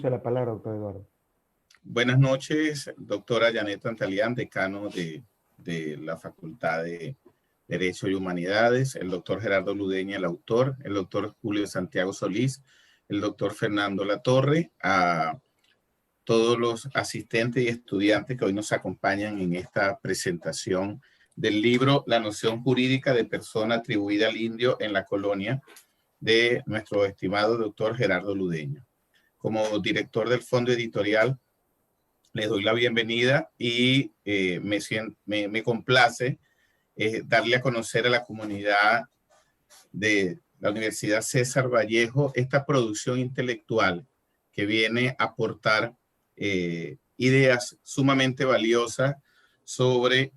la palabra, doctor Eduardo. Buenas noches, doctora Janet Tantalián, decano de la Facultad de Derecho y Humanidades, el doctor Gerardo Ludeña, el autor, el doctor Julio Santiago Solís, el doctor Fernando Latorre, a todos los asistentes y estudiantes que hoy nos acompañan en esta presentación del libro La noción jurídica de persona atribuida al indio en la colonia, de nuestro estimado doctor Gerardo Ludeña. Como director del fondo editorial, les doy la bienvenida y me complace darle a conocer a la comunidad de la Universidad César Vallejo esta producción intelectual que viene a aportar ideas sumamente valiosas sobre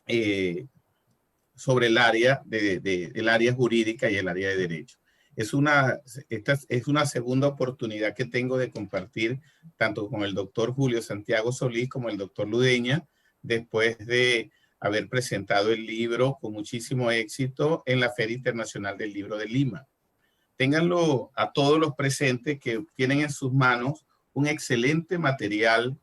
el área el área jurídica y el área de derecho. Esta es una segunda oportunidad que tengo de compartir tanto con el doctor Julio Santiago Solís como el doctor Ludeña, después de haber presentado el libro con muchísimo éxito en la Feria Internacional del Libro de Lima. Ténganlo a todos los presentes que tienen en sus manos un excelente material,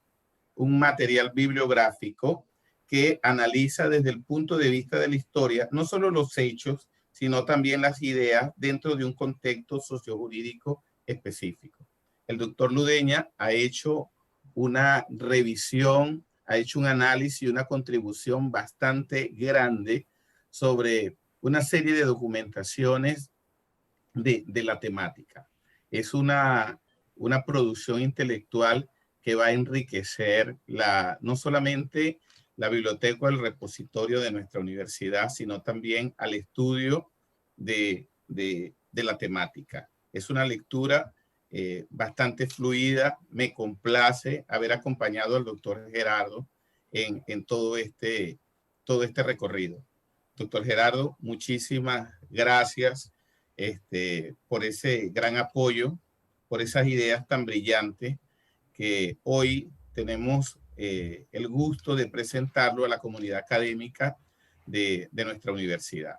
un material bibliográfico que analiza desde el punto de vista de la historia, no solo los hechos, sino también las ideas dentro de un contexto sociojurídico específico. El doctor Ludeña ha hecho una revisión, ha hecho un análisis y una contribución bastante grande sobre una serie de documentaciones de la temática. Es una producción intelectual que va a enriquecer no solamente la biblioteca o el repositorio de nuestra universidad, sino también al estudio de la temática. Es una lectura bastante fluida. Me complace haber acompañado al doctor Gerardo en todo este recorrido. Doctor Gerardo, muchísimas gracias por ese gran apoyo, por esas ideas tan brillantes que hoy tenemos el gusto de presentarlo a la comunidad académica de nuestra universidad.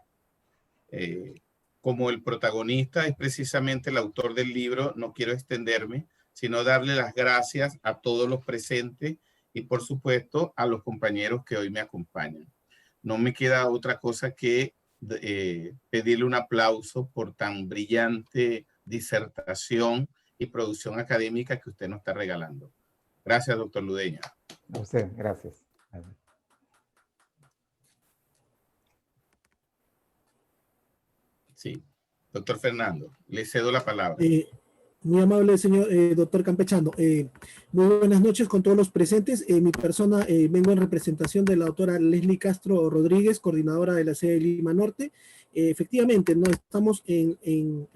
Como el protagonista es precisamente el autor del libro, no quiero extenderme, sino darle las gracias a todos los presentes y por supuesto a los compañeros que hoy me acompañan. No me queda otra cosa que pedirle un aplauso por tan brillante disertación y producción académica que usted nos está regalando. Gracias, doctor Ludeña. A usted, gracias. Sí. Doctor Fernando, le cedo la palabra. Muy amable, señor doctor Campechano. Muy buenas noches con todos los presentes. Mi persona, vengo en representación de la doctora Leslie Castro Rodríguez, coordinadora de la sede de Lima Norte. Efectivamente, ¿no? Estamos en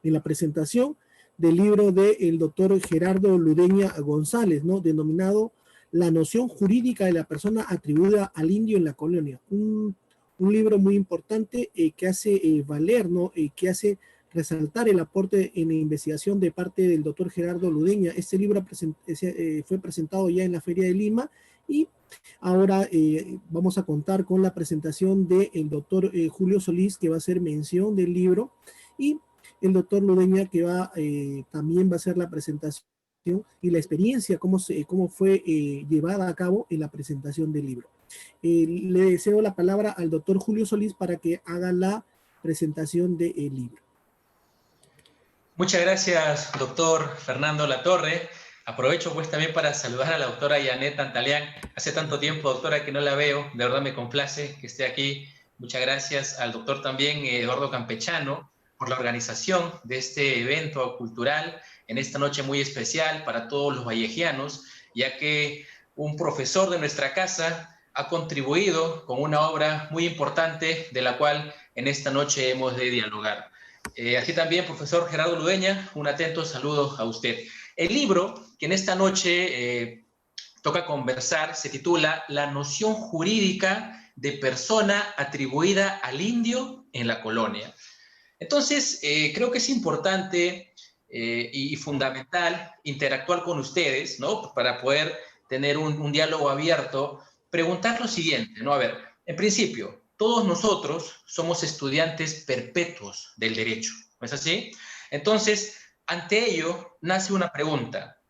la presentación del libro del doctor Gerardo Ludeña González, ¿no? Denominado La noción jurídica de la persona atribuida al indio en la colonia. Un libro muy importante que hace valer, ¿no? Que hace resaltar el aporte en la investigación de parte del doctor Gerardo Ludeña. Este libro fue presentado ya en la Feria de Lima y ahora vamos a contar con la presentación del doctor Julio Solís, que va a hacer mención del libro, y el doctor Ludeña, que también va a hacer la presentación y la experiencia, cómo fue llevada a cabo en la presentación del libro. Le cedo la palabra al doctor Julio Solís para que haga la presentación del libro. Muchas gracias, doctor Fernando Latorre. Aprovecho pues también para saludar a la doctora Janet Tantalián. Hace tanto tiempo, doctora, que no la veo. De verdad me complace que esté aquí. Muchas gracias al doctor también Eduardo Campechano por la organización de este evento cultural en esta noche muy especial para todos los vallejianos, ya que un profesor de nuestra casa ha contribuido con una obra muy importante de la cual en esta noche hemos de dialogar. Así también, profesor Gerardo Ludeña, un atento saludo a usted. El libro que en esta noche toca conversar se titula La noción jurídica de persona atribuida al indio en la colonia. Entonces, creo que es importante y fundamental interactuar con ustedes, ¿no? Para poder tener un diálogo abierto, preguntar lo siguiente, ¿no? A ver, en principio, todos nosotros somos estudiantes perpetuos del derecho, ¿no es así? Entonces, Ante ello, nace una pregunta.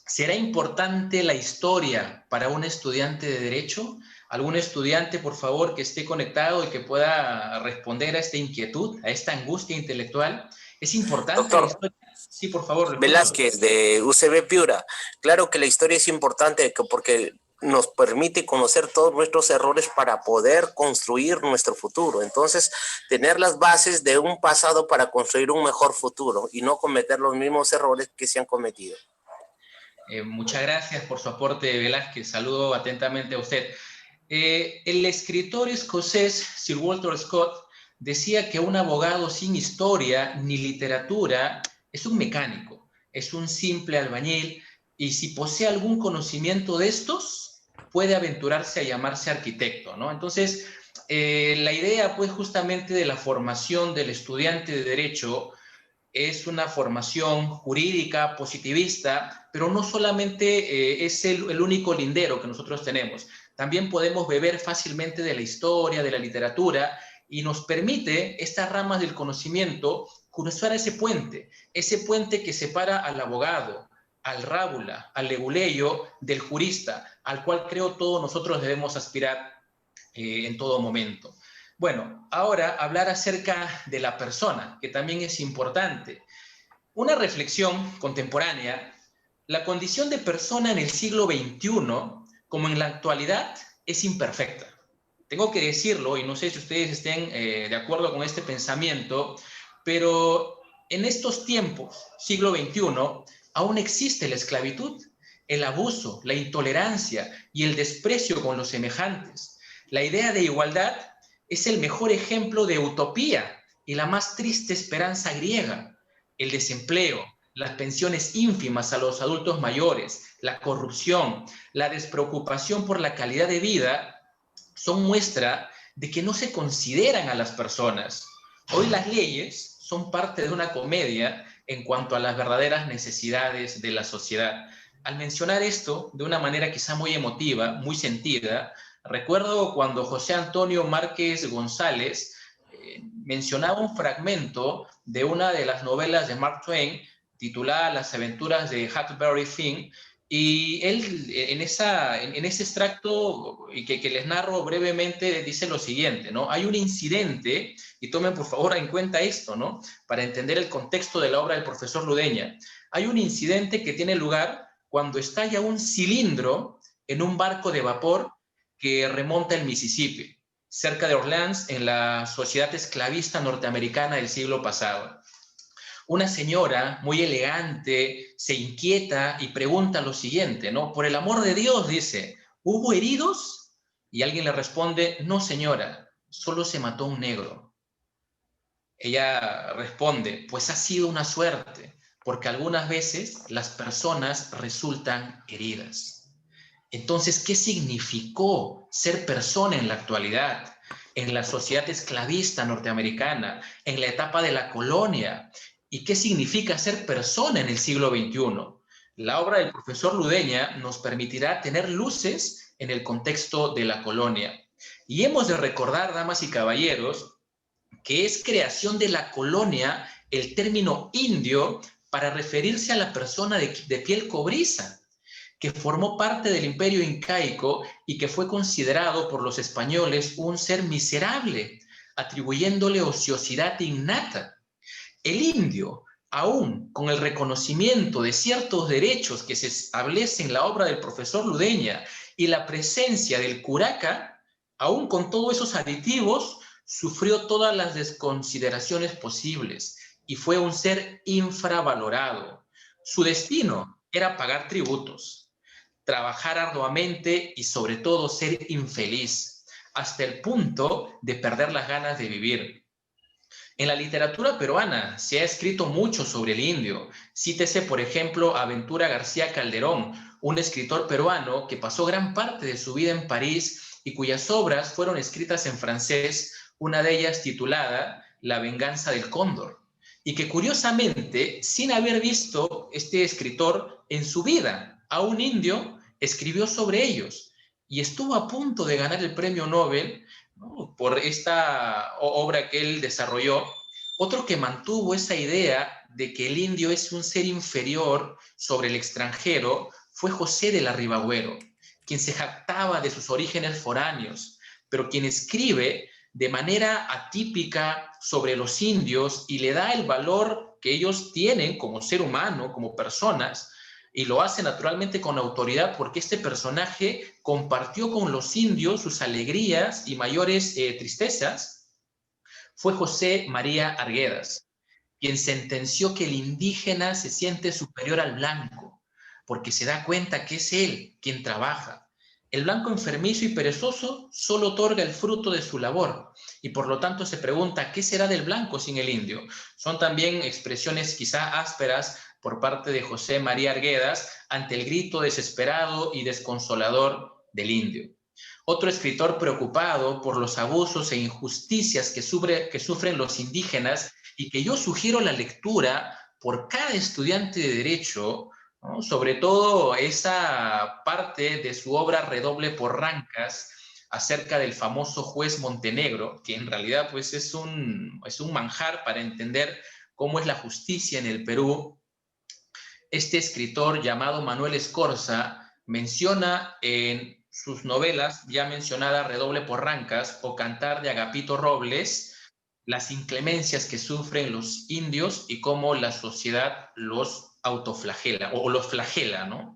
¿Será importante la historia para un estudiante de Derecho? ¿Algún estudiante, por favor, que esté conectado y que pueda responder a esta inquietud, a esta angustia intelectual? ¿Es importante Doctor, la historia? Sí, por favor. Lo Velázquez, de UCB Piura. Claro que la historia es importante porque nos permite conocer todos nuestros errores para poder construir nuestro futuro. Entonces, tener las bases de un pasado para construir un mejor futuro y no cometer los mismos errores que se han cometido. Muchas gracias por su aporte, Velázquez. Saludo atentamente a usted. El escritor escocés Sir Walter Scott decía que un abogado sin historia ni literatura es un mecánico, es un simple albañil, y si posee algún conocimiento de estos, puede aventurarse a llamarse arquitecto, ¿no? Entonces, la idea, pues, justamente de la formación del estudiante de Derecho es una formación jurídica, positivista, pero no solamente es el único lindero que nosotros tenemos. También podemos beber fácilmente de la historia, de la literatura, y nos permite estas ramas del conocimiento cruzar ese puente que separa al abogado, al rábula, al leguleyo del jurista, al cual creo todos nosotros debemos aspirar en todo momento. Bueno, ahora hablar acerca de la persona, que también es importante. Una reflexión contemporánea, la condición de persona en el siglo XXI, como en la actualidad, es imperfecta. Tengo que decirlo, y no sé si ustedes estén de acuerdo con este pensamiento, pero en estos tiempos, siglo XXI, aún existe la esclavitud, el abuso, la intolerancia y el desprecio con los semejantes. La idea de igualdad es el mejor ejemplo de utopía y la más triste esperanza griega. El desempleo, las pensiones ínfimas a los adultos mayores, la corrupción, la despreocupación por la calidad de vida son muestra de que no se consideran a las personas. Hoy las leyes son parte de una comedia en cuanto a las verdaderas necesidades de la sociedad. Al mencionar esto de una manera quizá muy emotiva, muy sentida, recuerdo cuando José Antonio Márquez González mencionaba un fragmento de una de las novelas de Mark Twain titulada Las aventuras de Huckleberry Finn, y él en ese extracto que les narro brevemente dice lo siguiente, ¿no? Hay un incidente, y tomen por favor en cuenta esto, ¿no? Para entender el contexto de la obra del profesor Ludeña. Hay un incidente que tiene lugar cuando estalla un cilindro en un barco de vapor que remonta el Mississippi, cerca de Orleans, en la sociedad esclavista norteamericana del siglo pasado. Una señora muy elegante se inquieta y pregunta lo siguiente, ¿no? Por el amor de Dios, dice, ¿hubo heridos? Y alguien le responde, no señora, solo se mató un negro. Ella responde, pues ha sido una suerte, porque algunas veces las personas resultan heridas. Entonces, ¿qué significó ser persona en la actualidad? En la sociedad esclavista norteamericana, en la etapa de la colonia. ¿Y qué significa ser persona en el siglo XXI? La obra del profesor Ludeña nos permitirá tener luces en el contexto de la colonia. Y hemos de recordar, damas y caballeros, que es creación de la colonia el término indio para referirse a la persona de piel cobriza, que formó parte del imperio incaico y que fue considerado por los españoles un ser miserable, atribuyéndole ociosidad innata. El indio, aún con el reconocimiento de ciertos derechos que se establecen en la obra del profesor Ludeña y la presencia del curaca, aún con todos esos aditivos, sufrió todas las desconsideraciones posibles y fue un ser infravalorado. Su destino era pagar tributos, trabajar arduamente y sobre todo ser infeliz, hasta el punto de perder las ganas de vivir. En la literatura peruana se ha escrito mucho sobre el indio. Cítese, por ejemplo, a Ventura García Calderón, un escritor peruano que pasó gran parte de su vida en París y cuyas obras fueron escritas en francés, una de ellas titulada La venganza del cóndor, y que curiosamente, sin haber visto este escritor en su vida a un indio, escribió sobre ellos y estuvo a punto de ganar el premio Nobel, ¿no?, por esta obra que él desarrolló. Otro que mantuvo esa idea de que el indio es un ser inferior sobre el extranjero fue José de la Ribagüero, quien se jactaba de sus orígenes foráneos, pero quien escribe de manera atípica sobre los indios y le da el valor que ellos tienen como ser humano, como personas, y lo hace naturalmente con autoridad porque este personaje compartió con los indios sus alegrías y mayores tristezas. Fue José María Arguedas, quien sentenció que el indígena se siente superior al blanco, porque se da cuenta que es él quien trabaja. El blanco enfermizo y perezoso solo otorga el fruto de su labor, y por lo tanto se pregunta, ¿qué será del blanco sin el indio? Son también expresiones quizá ásperas por parte de José María Arguedas ante el grito desesperado y desconsolador del indio. Otro escritor preocupado por los abusos e injusticias que sufren los indígenas y que yo sugiero la lectura por cada estudiante de Derecho, ¿no? Sobre todo esa parte de su obra Redoble por Rancas acerca del famoso juez Montenegro, que en realidad pues es un manjar para entender cómo es la justicia en el Perú. Este escritor llamado Manuel Escorza menciona en sus novelas, ya mencionada Redoble por Rancas o Cantar de Agapito Robles, las inclemencias que sufren los indios y cómo la sociedad los autoflagela o los flagela, ¿no?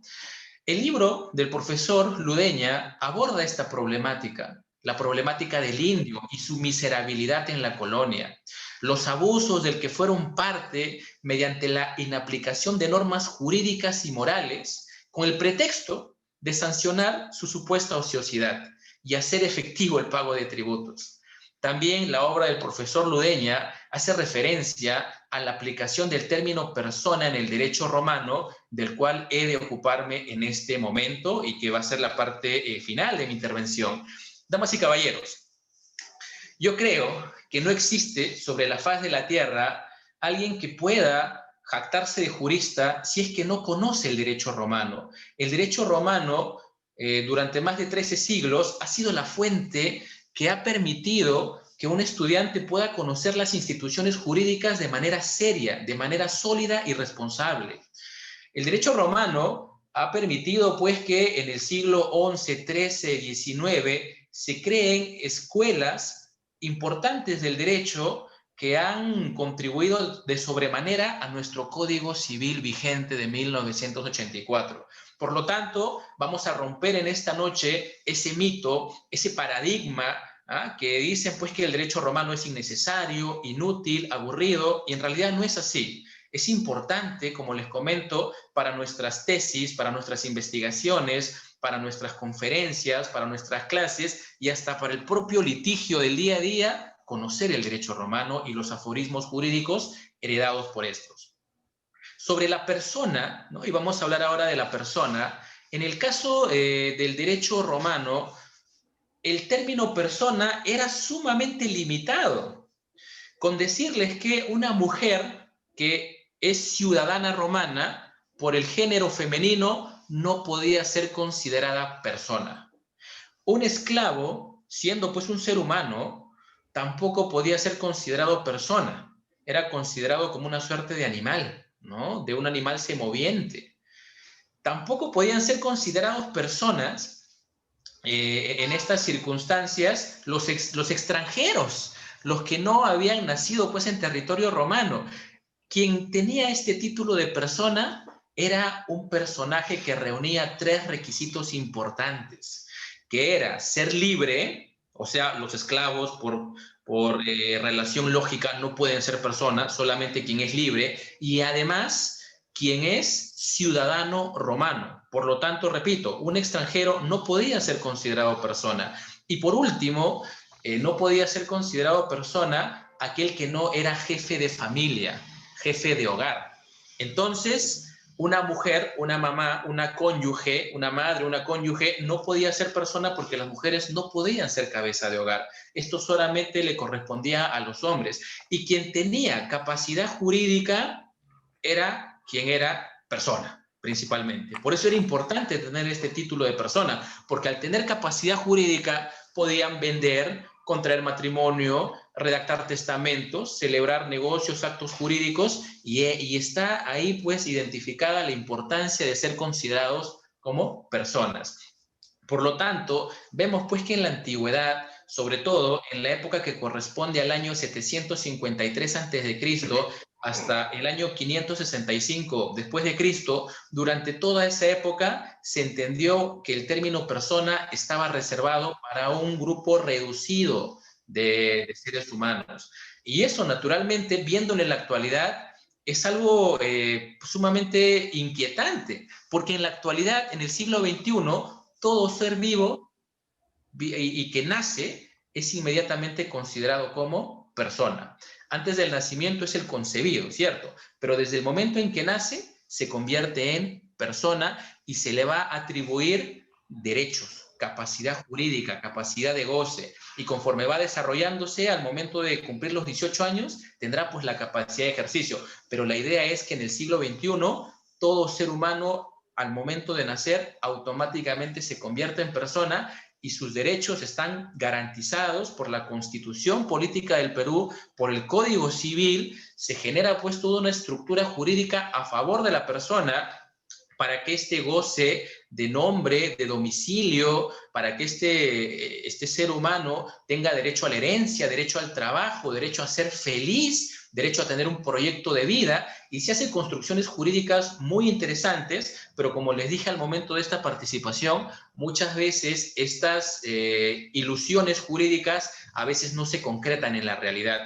El libro del profesor Ludeña aborda esta problemática, la problemática del indio y su miserabilidad en la colonia, los abusos del que fueron parte mediante la inaplicación de normas jurídicas y morales con el pretexto de sancionar su supuesta ociosidad y hacer efectivo el pago de tributos. También la obra del profesor Ludeña hace referencia a la aplicación del término persona en el derecho romano, del cual he de ocuparme en este momento y que va a ser la parte final de mi intervención. Damas y caballeros, yo creo que no existe sobre la faz de la tierra alguien que pueda jactarse de jurista si es que no conoce el derecho romano. El derecho romano, durante más de 13 siglos, ha sido la fuente que ha permitido que un estudiante pueda conocer las instituciones jurídicas de manera seria, de manera sólida y responsable. El derecho romano ha permitido, pues, que en el siglo XI, XIII, XIX se creen escuelas importantes del derecho que han contribuido de sobremanera a nuestro Código Civil vigente de 1984. Por lo tanto, vamos a romper en esta noche ese mito, ese paradigma, que dicen pues que el derecho romano es innecesario, inútil, aburrido, y en realidad no es así. Es importante, como les comento, para nuestras tesis, para nuestras investigaciones, para nuestras conferencias, para nuestras clases y hasta para el propio litigio del día a día, conocer el derecho romano y los aforismos jurídicos heredados por estos. Sobre la persona, ¿no? Y vamos a hablar ahora de la persona. En el caso del derecho romano, el término persona era sumamente limitado, con decirles que una mujer que es ciudadana romana, por el género femenino, no podía ser considerada persona. Un esclavo, siendo pues un ser humano, tampoco podía ser considerado persona. Era considerado como una suerte de animal, ¿no? De un animal semoviente. Tampoco podían ser considerados personas en estas circunstancias los extranjeros, los que no habían nacido pues en territorio romano. Quien tenía este título de persona era un personaje que reunía 3 requisitos importantes, que era ser libre, o sea, los esclavos por relación lógica no pueden ser personas, solamente quien es libre, y además quien es ciudadano romano. Por lo tanto, repito, un extranjero no podía ser considerado persona. Y por último, no podía ser considerado persona aquel que no era jefe de familia, jefe de hogar. Entonces, una mujer, una mamá, una cónyuge, una madre, una cónyuge, no podía ser persona porque las mujeres no podían ser cabeza de hogar. Esto solamente le correspondía a los hombres. Y quien tenía capacidad jurídica era quien era persona, principalmente. Por eso era importante tener este título de persona, porque al tener capacidad jurídica podían vender, contraer matrimonio, redactar testamentos, celebrar negocios, actos jurídicos, y está ahí pues identificada la importancia de ser considerados como personas. Por lo tanto, vemos pues que en la antigüedad, sobre todo en la época que corresponde al año 753 a.C. hasta el año 565 después de Cristo, durante toda esa época se entendió que el término persona estaba reservado para un grupo reducido de seres humanos. Y eso, naturalmente, viéndolo en la actualidad, es algo sumamente inquietante, porque en la actualidad, en el siglo XXI, todo ser vivo y que nace es inmediatamente considerado como persona. Antes del nacimiento es el concebido, ¿cierto? Pero desde el momento en que nace, se convierte en persona y se le va a atribuir derechos, capacidad jurídica, capacidad de goce. Y conforme va desarrollándose, al momento de cumplir los 18 años, tendrá pues la capacidad de ejercicio. Pero la idea es que en el siglo XXI, todo ser humano al momento de nacer automáticamente se convierte en persona y sus derechos están garantizados por la Constitución Política del Perú, por el Código Civil. Se genera pues toda una estructura jurídica a favor de la persona para que éste goce de nombre, de domicilio, para que este ser humano tenga derecho a la herencia, derecho al trabajo, derecho a ser feliz, derecho a tener un proyecto de vida, y se hacen construcciones jurídicas muy interesantes, pero como les dije al momento de esta participación, muchas veces estas ilusiones jurídicas a veces no se concretan en la realidad.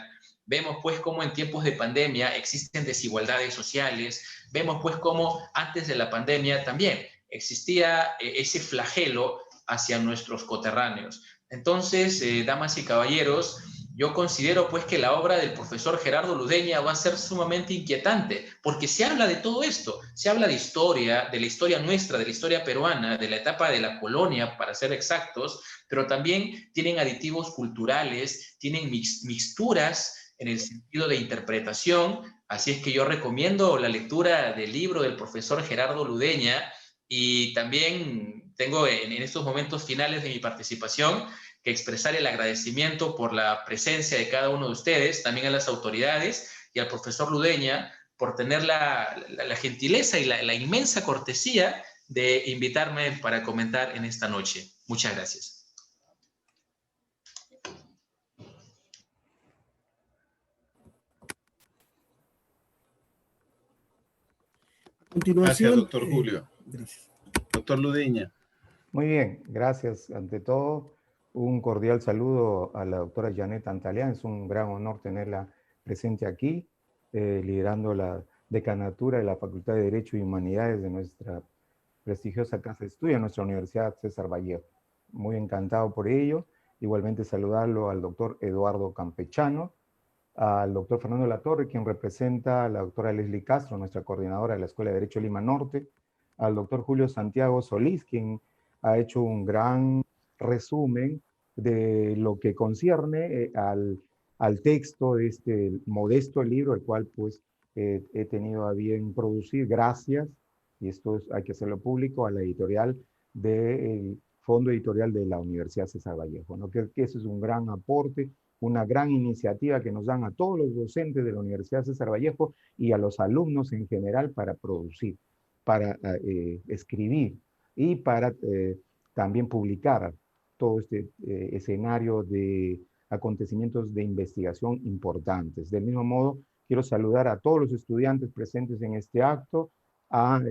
Vemos pues cómo en tiempos de pandemia existen desigualdades sociales, vemos pues cómo antes de la pandemia también existía ese flagelo hacia nuestros coterráneos. Entonces, damas y caballeros, yo considero pues que la obra del profesor Gerardo Ludeña va a ser sumamente inquietante, porque se habla de todo esto, se habla de historia, de la historia nuestra, de la historia peruana, de la etapa de la colonia, para ser exactos, pero también tienen aditivos culturales, tienen mixturas en el sentido de interpretación, así es que yo recomiendo la lectura del libro del profesor Gerardo Ludeña, y también tengo en estos momentos finales de mi participación que expresar el agradecimiento por la presencia de cada uno de ustedes, también a las autoridades y al profesor Ludeña por tener la gentileza y la inmensa cortesía de invitarme para comentar en esta noche. Muchas gracias. Continuación, Gracias, doctor Julio. Gracias. Doctor Ludeña. Muy bien, gracias. Ante todo, un cordial saludo a la doctora Janet Tantalián. Es un gran honor tenerla presente aquí, liderando la decanatura de la Facultad de Derecho y Humanidades de nuestra prestigiosa casa de estudio, nuestra Universidad César Vallejo. Muy encantado por ello. Igualmente saludarlo al doctor Eduardo Campechano, al doctor Fernando Latorre, quien representa a la doctora Leslie Castro, nuestra coordinadora de la Escuela de Derecho Lima Norte, al doctor Julio Santiago Solís, quien ha hecho un gran resumen de lo que concierne al texto de este modesto libro, el cual pues he tenido a bien producir, gracias, y esto hay que hacerlo público, a la editorial del Fondo Editorial de la Universidad César Vallejo, ¿no? Que eso es un gran aporte, una gran iniciativa que nos dan a todos los docentes de la Universidad César Vallejo y a los alumnos en general para producir, para escribir y para también publicar todo este escenario de acontecimientos de investigación importantes. Del mismo modo, quiero saludar a todos los estudiantes presentes en este acto, a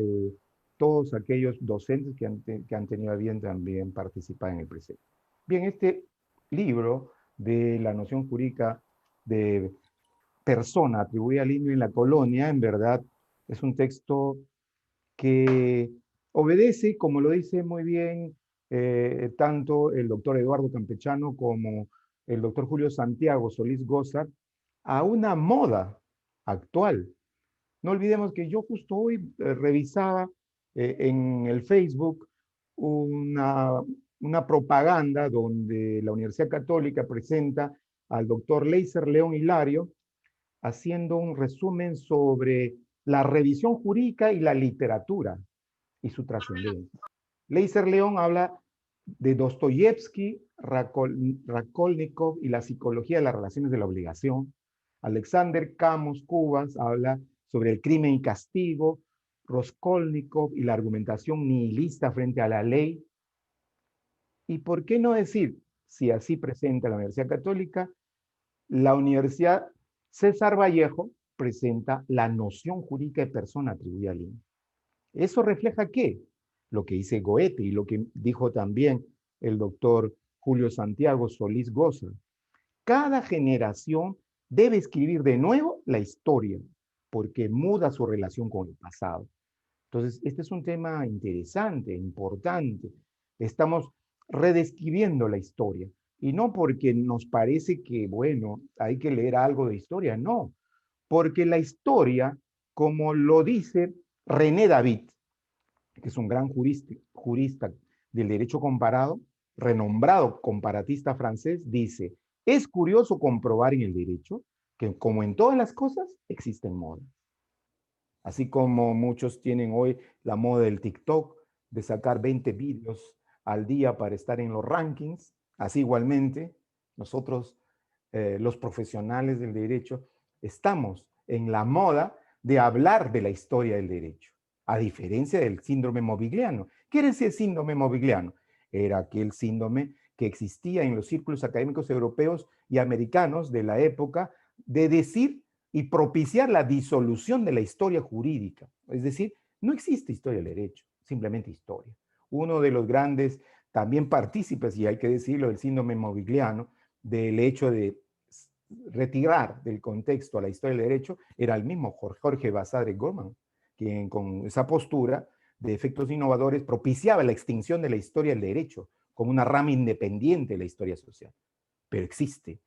todos aquellos docentes que han tenido a bien también participar en el presente. Bien, este libro de la noción jurídica de persona atribuida al indio en la colonia, en verdad, es un texto que obedece, como lo dice muy bien tanto el doctor Eduardo Campechano como el doctor Julio Santiago Solís Gózar, a una moda actual. No olvidemos que yo justo hoy revisaba en el Facebook una propaganda donde la Universidad Católica presenta al doctor Leiser León Hilario haciendo un resumen sobre la revisión jurídica y la literatura y su trascendencia. Leiser León habla de Dostoyevsky, Raskolnikov y la psicología de las relaciones de la obligación. Alexander Camus Cubas habla sobre el crimen y castigo, Raskolnikov y la argumentación nihilista frente a la ley. ¿Y por qué no decir, si así presenta la Universidad Católica, la Universidad César Vallejo presenta la noción jurídica de persona atribuida al INE? ¿Eso refleja qué? Lo que dice Goethe y lo que dijo también el doctor Julio Santiago Solís Goza. Cada generación debe escribir de nuevo la historia, porque muda su relación con el pasado. Entonces, este es un tema interesante, importante. Estamos redescribiendo la historia. Y no porque nos parece que, bueno, hay que leer algo de historia, no. Porque la historia, como lo dice René David, que es un gran jurista del derecho comparado, renombrado comparatista francés, dice, es curioso comprobar en el derecho que, como en todas las cosas, existen modas. Así como muchos tienen hoy la moda del TikTok, de sacar 20 vídeos al día para estar en los rankings, así igualmente nosotros, los profesionales del derecho, estamos en la moda de hablar de la historia del derecho, a diferencia del síndrome movigliano. ¿Qué era ese síndrome movigliano? Era aquel síndrome que existía en los círculos académicos europeos y americanos de la época de decir y propiciar la disolución de la historia jurídica. Es decir, no existe historia del derecho, simplemente historia. Uno de los grandes también partícipes, y hay que decirlo, del síndrome movigliano, del hecho de retirar del contexto a la historia del derecho, era el mismo Jorge Basadre Gorman, quien con esa postura de efectos innovadores propiciaba la extinción de la historia del derecho como una rama independiente de la historia social. Pero existe.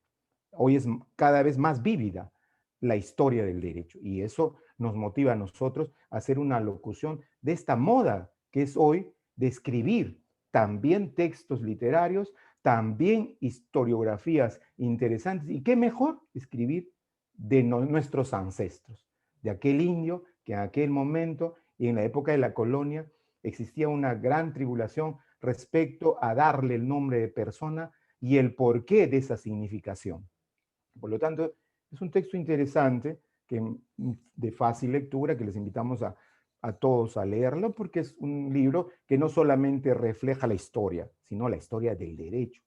Hoy es cada vez más vívida la historia del derecho y eso nos motiva a nosotros a hacer una locución de esta moda que es hoy de escribir también textos literarios, también historiografías interesantes y qué mejor escribir de nuestros ancestros, de aquel indio que en aquel momento y en la época de la colonia existía una gran tribulación respecto a darle el nombre de persona y el porqué de esa significación. Por lo tanto, es un texto interesante, de fácil lectura, que les invitamos a todos a leerlo, porque es un libro que no solamente refleja la historia, sino la historia del derecho.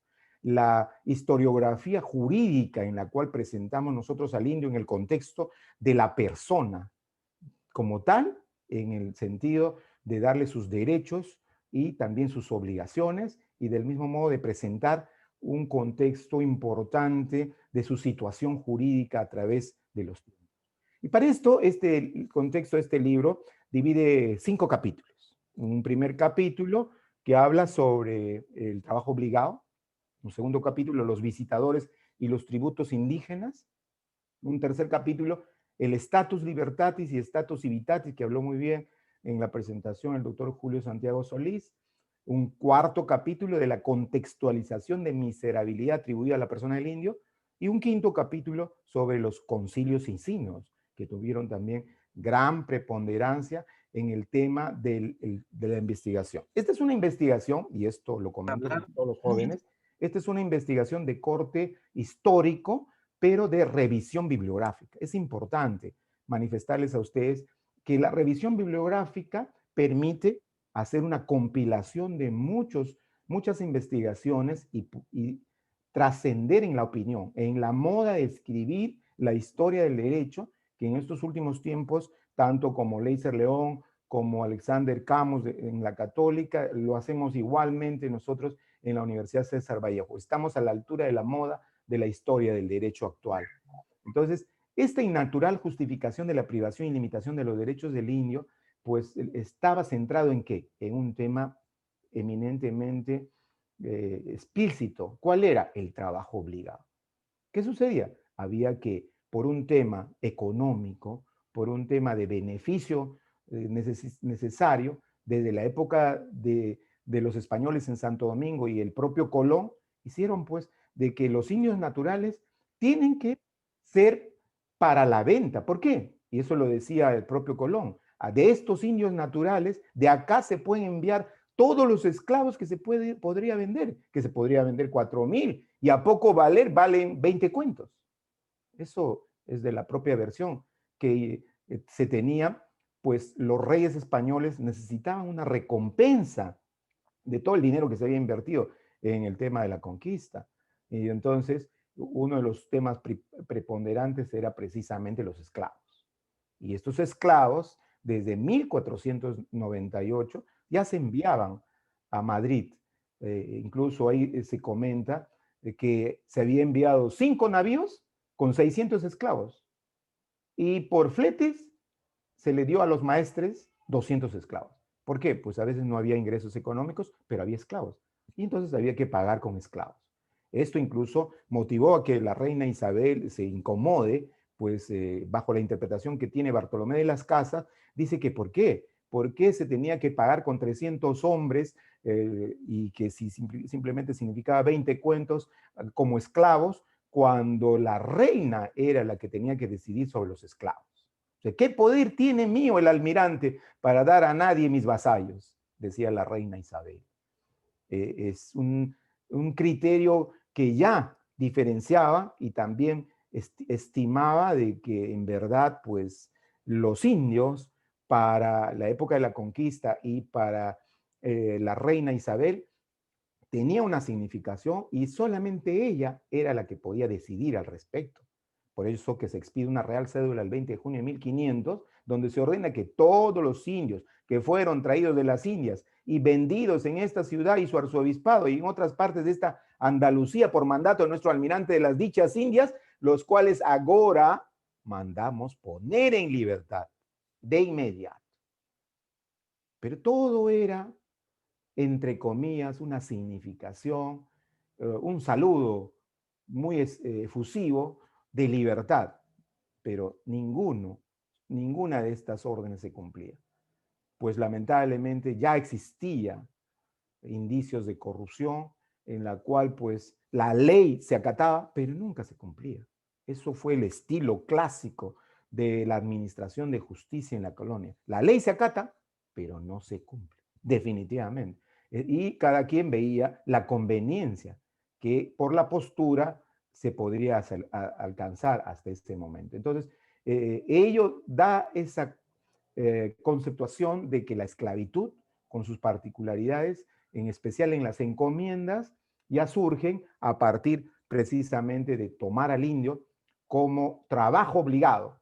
La historiografía jurídica en la cual presentamos nosotros al indio en el contexto de la persona, como tal, en el sentido de darle sus derechos y también sus obligaciones, y del mismo modo de presentar un contexto importante de su situación jurídica a través de los tiempos. Y para esto, el contexto de este libro divide 5 capítulos. Un primer capítulo que habla sobre el trabajo obligado. Un segundo capítulo, los visitadores y los tributos indígenas. Un tercer capítulo, el status libertatis y status civitatis, que habló muy bien en la presentación el doctor Julio Santiago Solís. Un cuarto capítulo de la contextualización de miserabilidad atribuida a la persona del indio, y un quinto capítulo sobre los concilios sicinos, que tuvieron también gran preponderancia en el tema de la investigación. Esta es una investigación, y esto lo comento a todos los jóvenes, esta es una investigación de corte histórico, pero de revisión bibliográfica. Es importante manifestarles a ustedes que la revisión bibliográfica permite hacer una compilación de muchas investigaciones y trascender en la opinión, en la moda de escribir la historia del derecho, que en estos últimos tiempos, tanto como Leiser León, como Alexander Camus en la Católica, lo hacemos igualmente nosotros en la Universidad César Vallejo. Estamos a la altura de la moda de la historia del derecho actual. Entonces, esta innatural justificación de la privación y limitación de los derechos del indio, pues estaba centrado en ¿qué? En un tema eminentemente explícito. ¿Cuál era? El trabajo obligado. ¿Qué sucedía? Había que, por un tema económico, por un tema de beneficio necesario, desde la época de los españoles en Santo Domingo y el propio Colón, hicieron pues de que los indios naturales tienen que ser para la venta. ¿Por qué? Y eso lo decía el propio Colón. De estos indios naturales, de acá se pueden enviar todos los esclavos que podría vender, que se podría vender 4,000 y a poco valen 20 cuentos. Eso es de la propia versión que se tenía, pues los reyes españoles necesitaban una recompensa de todo el dinero que se había invertido en el tema de la conquista. Y entonces uno de los temas preponderantes era precisamente los esclavos. Y estos esclavos, desde 1498, ya se enviaban a Madrid. Incluso ahí se comenta que se había enviado 5 navíos con 600 esclavos. Y por fletes se le dio a los maestres 200 esclavos. ¿Por qué? Pues a veces no había ingresos económicos, pero había esclavos. Y entonces había que pagar con esclavos. Esto incluso motivó a que la reina Isabel se incomode, pues bajo la interpretación que tiene Bartolomé de las Casas, dice que ¿por qué? ¿Por qué se tenía que pagar con 300 hombres y que si simplemente significaba 20 cuentos como esclavos, cuando la reina era la que tenía que decidir sobre los esclavos? O sea, ¿qué poder tiene mío el almirante para dar a nadie mis vasallos? Decía la reina Isabel. Es un criterio que ya diferenciaba y también estimaba de que en verdad, pues, los indios para la época de la conquista y para la reina Isabel tenía una significación y solamente ella era la que podía decidir al respecto. Por eso que se expide una real cédula el 20 de junio de 1500, donde se ordena que todos los indios que fueron traídos de las Indias y vendidos en esta ciudad y su arzobispado y en otras partes de esta Andalucía por mandato de nuestro almirante de las dichas Indias, los cuales ahora mandamos poner en libertad de inmediato. Pero todo era, entre comillas, una significación, un saludo muy efusivo de libertad, pero ninguna de estas órdenes se cumplía, pues lamentablemente ya existía indicios de corrupción en la cual pues la ley se acataba, pero nunca se cumplía. Eso fue el estilo clásico de la administración de justicia en la colonia. La ley se acata, pero no se cumple, definitivamente. Y cada quien veía la conveniencia que por la postura se podría alcanzar hasta este momento. Entonces, ello da esa conceptuación de que la esclavitud, con sus particularidades, en especial en las encomiendas, ya surgen a partir precisamente de tomar al indio como trabajo obligado.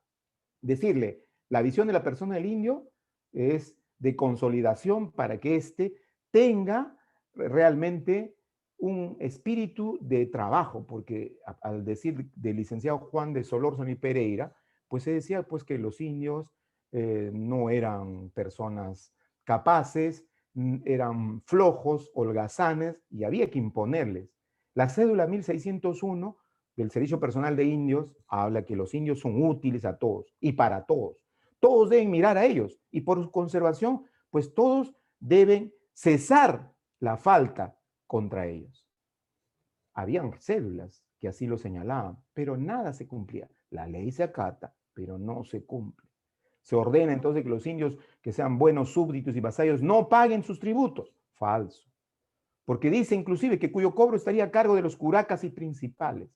Decirle, la visión de la persona del indio es de consolidación para que éste tenga realmente un espíritu de trabajo, porque al decir del licenciado Juan de Solórzano y Pereira, pues se decía pues que los indios no eran personas capaces, eran flojos, holgazanes, y había que imponerles. La cédula 1601 del Servicio Personal de Indios habla que los indios son útiles a todos y para todos. Todos deben mirar a ellos y por su conservación, pues todos deben cesar la falta contra ellos. Habían cédulas que así lo señalaban, pero nada se cumplía. La ley se acata, pero no se cumple. Se ordena entonces que los indios que sean buenos súbditos y vasallos no paguen sus tributos. Falso. Porque dice inclusive que cuyo cobro estaría a cargo de los curacas y principales.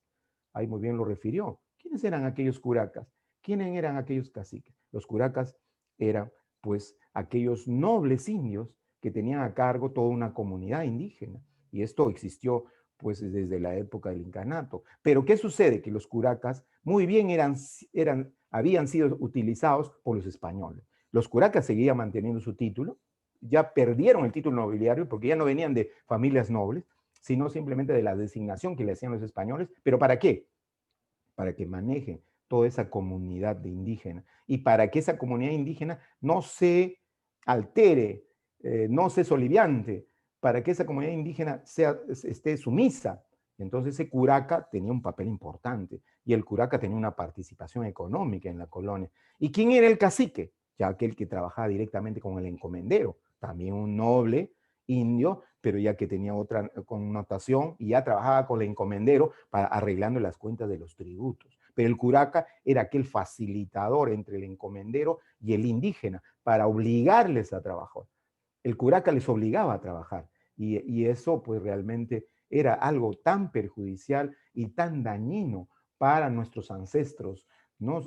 Ahí muy bien lo refirió. ¿Quiénes eran aquellos curacas? ¿Quiénes eran aquellos caciques? Los curacas eran pues aquellos nobles indios que tenían a cargo toda una comunidad indígena. Y esto existió pues desde la época del incanato. Pero ¿qué sucede? Que los curacas muy bien habían sido utilizados por los españoles. Los curacas seguían manteniendo su título, ya perdieron el título nobiliario porque ya no venían de familias nobles, sino simplemente de la designación que le hacían los españoles. ¿Pero para qué? Para que manejen toda esa comunidad de indígenas y para que esa comunidad indígena no se altere, no se soliviante, para que esa comunidad indígena esté sumisa. Entonces ese curaca tenía un papel importante y el curaca tenía una participación económica en la colonia. ¿Y quién era el cacique? Ya aquel que trabajaba directamente con el encomendero, también un noble indio, pero ya que tenía otra connotación y ya trabajaba con el encomendero para arreglando las cuentas de los tributos. Pero el curaca era aquel facilitador entre el encomendero y el indígena para obligarles a trabajar. el curaca les obligaba a trabajar. Y eso pues realmente era algo tan perjudicial y tan dañino para nuestros ancestros, ¿no?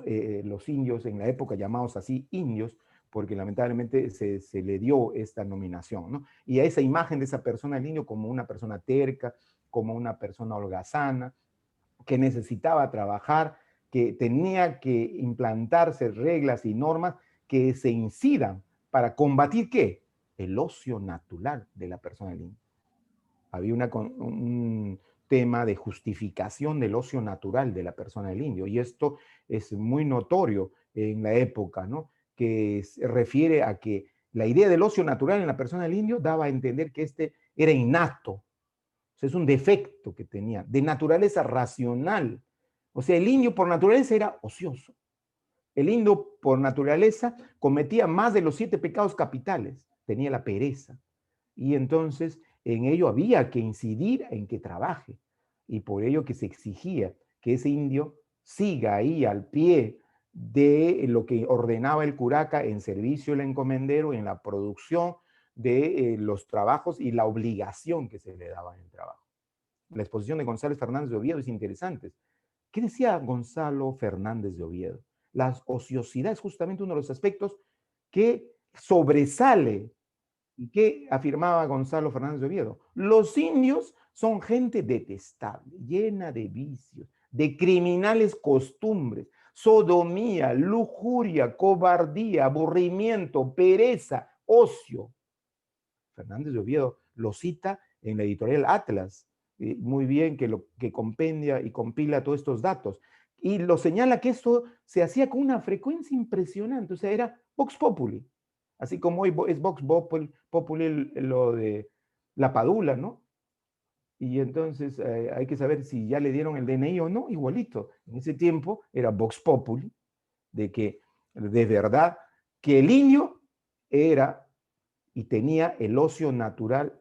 Los indios en la época llamados así indios, porque lamentablemente se le dio esta nominación, ¿no? Y a esa imagen de esa persona, el indio, como una persona terca, como una persona holgazana, que necesitaba trabajar, que tenía que implantarse reglas y normas que se incidan para combatir ¿qué? El ocio natural de la persona del indio. Había un tema de justificación del ocio natural de la persona del indio, y esto es muy notorio en la época, ¿no? Que se refiere a que la idea del ocio natural en la persona del indio daba a entender que este era innato, o sea, es un defecto que tenía, de naturaleza racional. O sea, el indio por naturaleza era ocioso. El indio por naturaleza cometía más de los 7 pecados capitales, tenía la pereza. Y entonces en ello había que incidir en que trabaje. Y por ello que se exigía que ese indio siga ahí al pie de lo que ordenaba el curaca en servicio del encomendero, en la producción de los trabajos y la obligación que se le daba en el trabajo. La exposición de González Fernández de Oviedo es interesante. ¿Qué decía Gonzalo Fernández de Oviedo? La ociosidad es justamente uno de los aspectos que sobresale. ¿Y qué afirmaba Gonzalo Fernández de Oviedo? Los indios son gente detestable, llena de vicios, de criminales costumbres, sodomía, lujuria, cobardía, aburrimiento, pereza, ocio. Fernández de Oviedo lo cita en la editorial Atlas, muy bien, que compendia y compila todos estos datos. Y lo señala que esto se hacía con una frecuencia impresionante, o sea, era Vox Populi. Así como hoy es Vox Populi lo de la Padula, ¿no? Y entonces hay que saber si ya le dieron el DNI o no, igualito. En ese tiempo era Vox Populi, de que de verdad que el indio era y tenía el ocio natural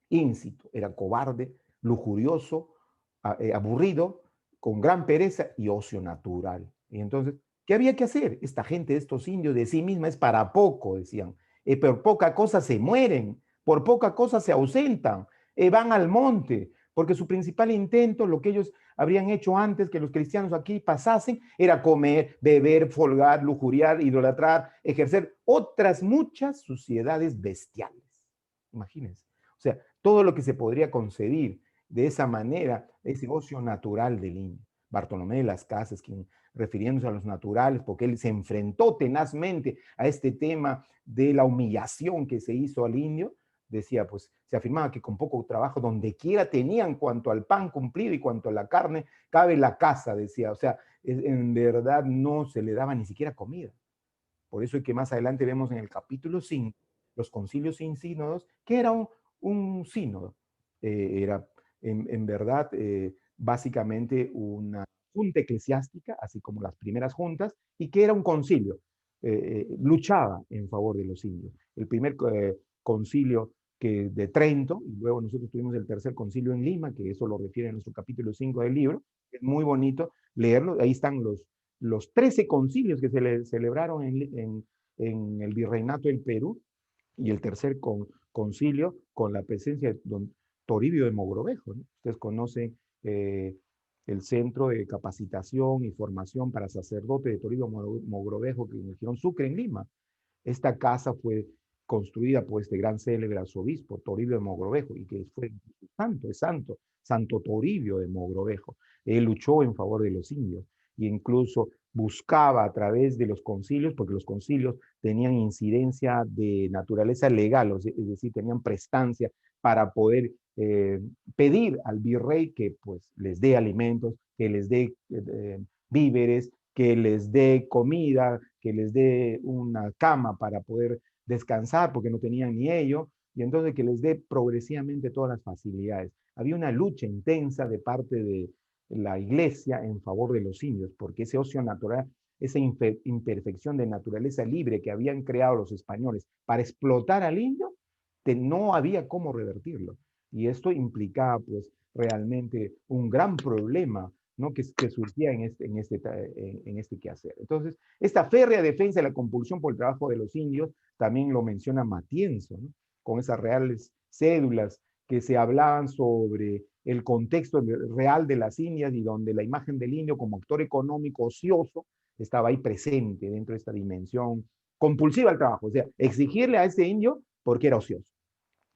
íncito, era cobarde, lujurioso, aburrido, con gran pereza y ocio natural. Y entonces, ¿qué había que hacer? Esta gente, estos indios de sí misma es para poco, decían. Por poca cosa se mueren, por poca cosa se ausentan, van al monte, porque su principal intento, lo que ellos habrían hecho antes que los cristianos aquí pasasen, era comer, beber, folgar, lujuriar, idolatrar, ejercer otras muchas suciedades bestiales. Imagínense. O sea, todo lo que se podría concebir de esa manera, ese ocio natural del indio. Bartolomé de las Casas, quien refiriéndose a los naturales, porque él se enfrentó tenazmente a este tema de la humillación que se hizo al indio, decía, pues se afirmaba que con poco trabajo, donde quiera tenían cuanto al pan cumplido y cuanto a la carne, cabe la casa, decía. O sea, en verdad no se le daba ni siquiera comida. Por eso es que más adelante vemos en el capítulo 5, los concilios sin sínodos, que era un sínodo. Era en verdad básicamente una junta eclesiástica, así como las primeras juntas, y que era un concilio. Luchaba en favor de los indios. El primer concilio de Trento, y luego nosotros tuvimos el tercer concilio en Lima, que eso lo refiere en nuestro capítulo 5 del libro. Es muy bonito leerlo. Ahí están los 13 concilios que se celebraron en el Virreinato del Perú, y el tercer concilio con la presencia de don Toribio de Mogrovejo, ¿no? Ustedes conocen el Centro de Capacitación y Formación para Sacerdote de Toribio Mogrovejo, que en el Girón Sucre, en Lima. Esta casa fue construida por este gran célebre arzobispo, Toribio de Mogrovejo, y que fue Santo Toribio de Mogrovejo. Él luchó en favor de los indios e incluso buscaba a través de los concilios, porque los concilios tenían incidencia de naturaleza legal, es decir, tenían prestancia para poder pedir al virrey que pues les dé alimentos, que les dé víveres, que les dé comida, que les dé una cama para poder descansar, porque no tenían ni ello, y entonces que les dé progresivamente todas las facilidades. Había una lucha intensa de parte de la iglesia en favor de los indios, porque ese ocio natural, esa imperfección de naturaleza libre que habían creado los españoles para explotar al indio, no había cómo revertirlo. Y esto implicaba pues realmente un gran problema, ¿no? que surgía en este quehacer. Entonces, esta férrea defensa de la compulsión por el trabajo de los indios también lo menciona Matienzo, ¿no? con esas reales cédulas que se hablaban sobre el contexto real de las Indias y donde la imagen del indio como actor económico ocioso estaba ahí presente dentro de esta dimensión compulsiva al trabajo, o sea, exigirle a ese indio porque era ocioso.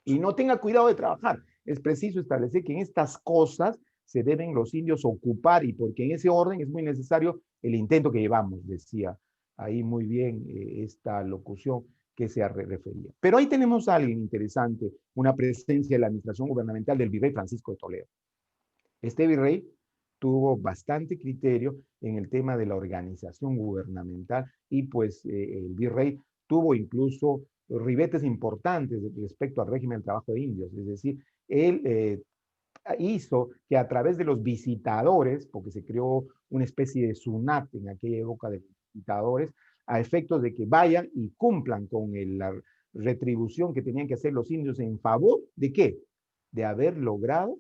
Y no tenga cuidado de trabajar. Es preciso establecer que en estas cosas se deben los indios ocupar y porque en ese orden es muy necesario el intento que llevamos, decía ahí muy bien esta locución que se refería. Pero ahí tenemos a alguien interesante, una presencia de la administración gubernamental del virrey Francisco de Toledo. Este virrey tuvo bastante criterio en el tema de la organización gubernamental y pues el virrey tuvo incluso ribetes importantes respecto al régimen del trabajo de indios, es decir, él hizo que a través de los visitadores, porque se creó una especie de SUNAT en aquella época de visitadores, a efectos de que vayan y cumplan con la retribución que tenían que hacer los indios en favor de ¿qué? De haber logrado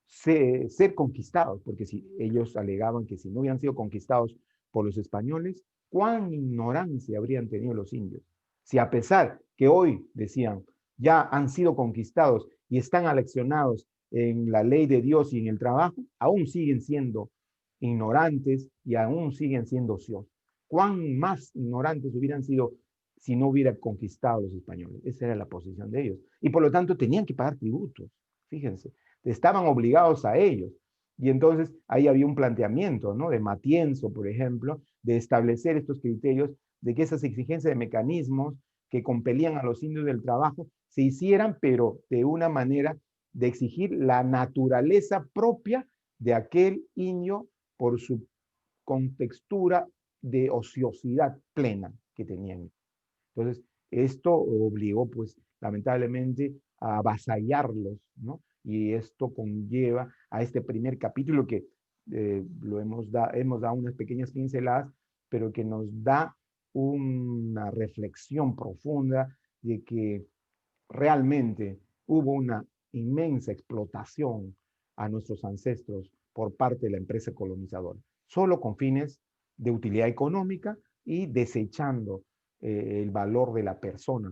ser conquistados, porque si ellos alegaban que si no hubieran sido conquistados por los españoles, ¿cuán ignorancia habrían tenido los indios? Si a pesar que hoy, decían, ya han sido conquistados y están aleccionados en la ley de Dios y en el trabajo, aún siguen siendo ignorantes y aún siguen siendo ociosos. ¿Cuán más ignorantes hubieran sido si no hubieran conquistado los españoles? Esa era la posición de ellos. Y por lo tanto tenían que pagar tributos, fíjense, estaban obligados a ellos. Y entonces ahí había un planteamiento, ¿no? De Matienzo, por ejemplo, de establecer estos criterios de que esas exigencias de mecanismos que compelían a los indios del trabajo se hicieran, pero de una manera de exigir la naturaleza propia de aquel indio por su contextura de ociosidad plena que tenían. Entonces, esto obligó, pues, lamentablemente, a avasallarlos, ¿no? Y esto conlleva a este primer capítulo que hemos dado unas pequeñas pinceladas, pero que nos da una reflexión profunda de que realmente hubo una inmensa explotación a nuestros ancestros por parte de la empresa colonizadora, solo con fines de utilidad económica y desechando el valor de la persona,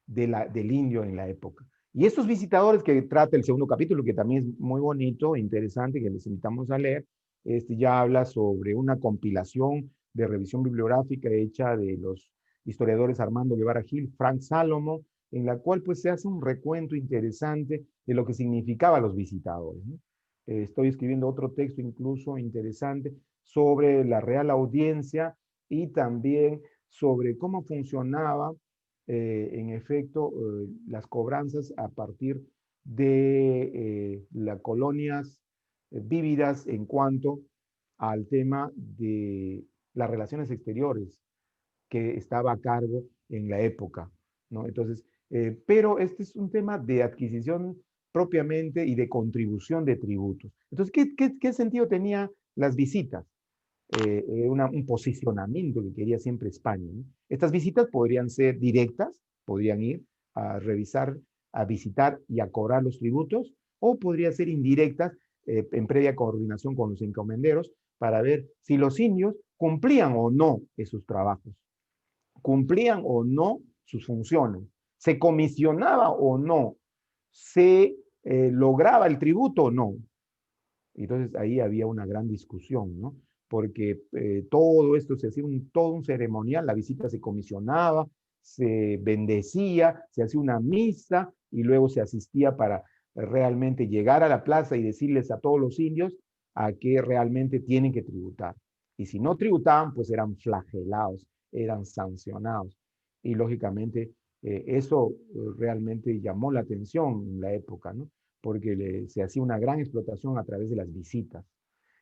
del indio en la época. Y estos visitadores que trata el segundo capítulo, que también es muy bonito e interesante, que les invitamos a leer, ya habla sobre una compilación de revisión bibliográfica hecha de los historiadores Armando Guevara Gil, Frank Salomo, en la cual pues se hace un recuento interesante de lo que significaban los visitadores, ¿no? Estoy escribiendo otro texto incluso interesante sobre la Real Audiencia y también sobre cómo funcionaba en efecto las cobranzas a partir de las colonias vívidas en cuanto al tema de las relaciones exteriores que estaba a cargo en la época, ¿no? Entonces, pero este es un tema de adquisición propiamente y de contribución de tributos. Entonces, ¿qué sentido tenía las visitas? Un posicionamiento que quería siempre España, ¿no? Estas visitas podrían ser directas, podrían ir a revisar, a visitar y a cobrar los tributos, o podrían ser indirectas, en previa coordinación con los encomenderos, para ver si los indios cumplían o no esos trabajos, cumplían o no sus funciones, se comisionaba o no, se lograba el tributo o no. Entonces ahí había una gran discusión, ¿no? Porque todo esto se hacía todo un ceremonial, la visita se comisionaba, se bendecía, se hacía una misa y luego se asistía para realmente llegar a la plaza y decirles a todos los indios a que realmente tienen que tributar. Y si no tributaban, pues eran flagelados, eran sancionados. Y lógicamente eso realmente llamó la atención en la época, ¿no? Porque se hacía una gran explotación a través de las visitas.